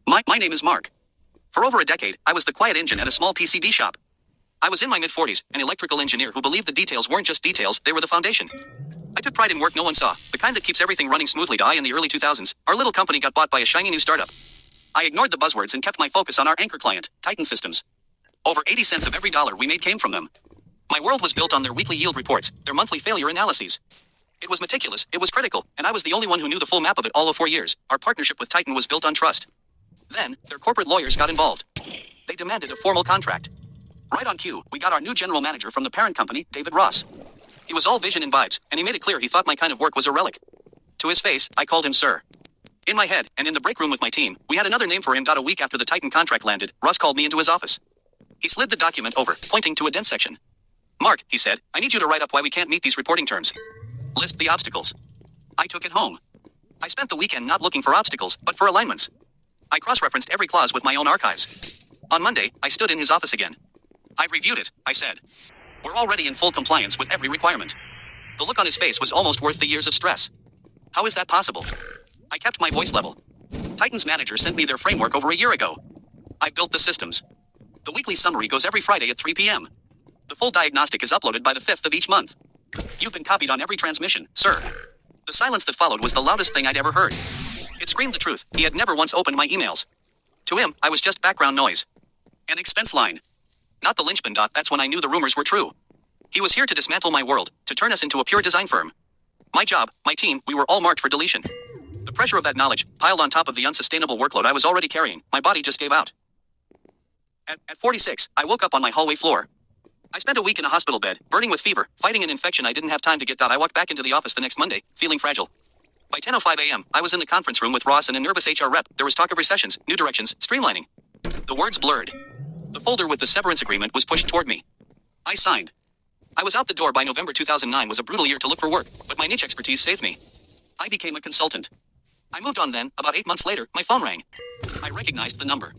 My name is Mark. For over a decade, I was the quiet engine at a small PCB shop. I was in my mid-40s, an electrical engineer who believed the details weren't just details, they were the foundation. I took pride in work no one saw, the kind that keeps everything running smoothly. In the early 2000s, our little company got bought by a shiny new startup. I ignored the buzzwords and kept my focus on our anchor client, Titan Systems. Over 80 cents of every dollar we made came from them. My world was built on their weekly yield reports, their monthly failure analyses. It was meticulous, it was critical, and I was the only one who knew the full map of it all of 4 years. Our partnership with Titan was built on trust. Then, their corporate lawyers got involved. They demanded a formal contract. Right on cue, we got our new general manager from the parent company, David Ross. He was all vision and vibes, and he made it clear he thought my kind of work was a relic. To his face, I called him sir. In my head, and in the break room with my team, we had another name for him. A week after the Titan contract landed, Ross called me into his office. He slid the document over, pointing to a dense section. Mark, he said, I need you to write up why we can't meet these reporting terms. List the obstacles. I took it home. I spent the weekend not looking for obstacles, but for alignments. I cross-referenced every clause with my own archives. On Monday, I stood in his office again. I've reviewed it, I said. We're already in full compliance with every requirement. The look on his face was almost worth the years of stress. How is that possible? I kept my voice level. Titan's manager sent me their framework over a year ago. I built the systems. The weekly summary goes every Friday at 3 p.m. The full diagnostic is uploaded by the 5th of each month. You've been copied on every transmission, sir. The silence that followed was the loudest thing I'd ever heard. It screamed the truth. He had never once opened my emails. To him, I was just background noise. An expense line. Not the linchpin. That's when I knew the rumors were true. He was here to dismantle my world, to turn us into a pure design firm. My job, my team, we were all marked for deletion. The pressure of that knowledge, piled on top of the unsustainable workload I was already carrying, my body just gave out. At 46, I woke up on my hallway floor. I spent a week in a hospital bed, burning with fever, fighting an infection I didn't have time to get out. I walked back into the office the next Monday, feeling fragile. By 10:05 a.m., I was in the conference room with Ross and a nervous HR rep. There was talk of recessions, new directions, streamlining. The words blurred. The folder with the severance agreement was pushed toward me. I signed. I was out the door by November 2009. Was a brutal year to look for work, but my niche expertise saved me. I became a consultant. I moved on then. About 8 months later, my phone rang. I recognized the number.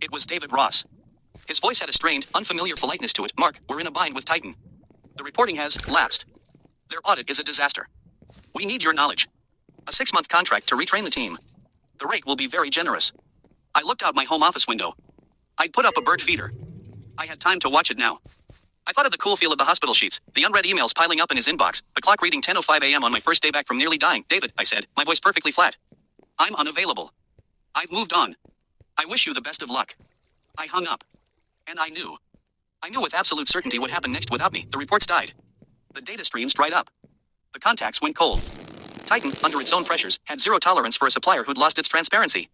It was David Ross. His voice had a strained, unfamiliar politeness to it. Mark, we're in a bind with Titan. The reporting has lapsed. Their audit is a disaster. We need your knowledge. A 6-month contract to retrain the team. The rate will be very generous. I looked out my home office window. I'd put up a bird feeder. I had time to watch it now. I thought of the cool feel of the hospital sheets, the unread emails piling up in his inbox, the clock reading 10:05 a.m. on my first day back from nearly dying. David, I said, my voice perfectly flat. I'm unavailable. I've moved on. I wish you the best of luck. I hung up. And I knew. I knew with absolute certainty what happened next without me. The reports died. The data streams dried up. The contacts went cold. Titan, under its own pressures, had zero tolerance for a supplier who'd lost its transparency.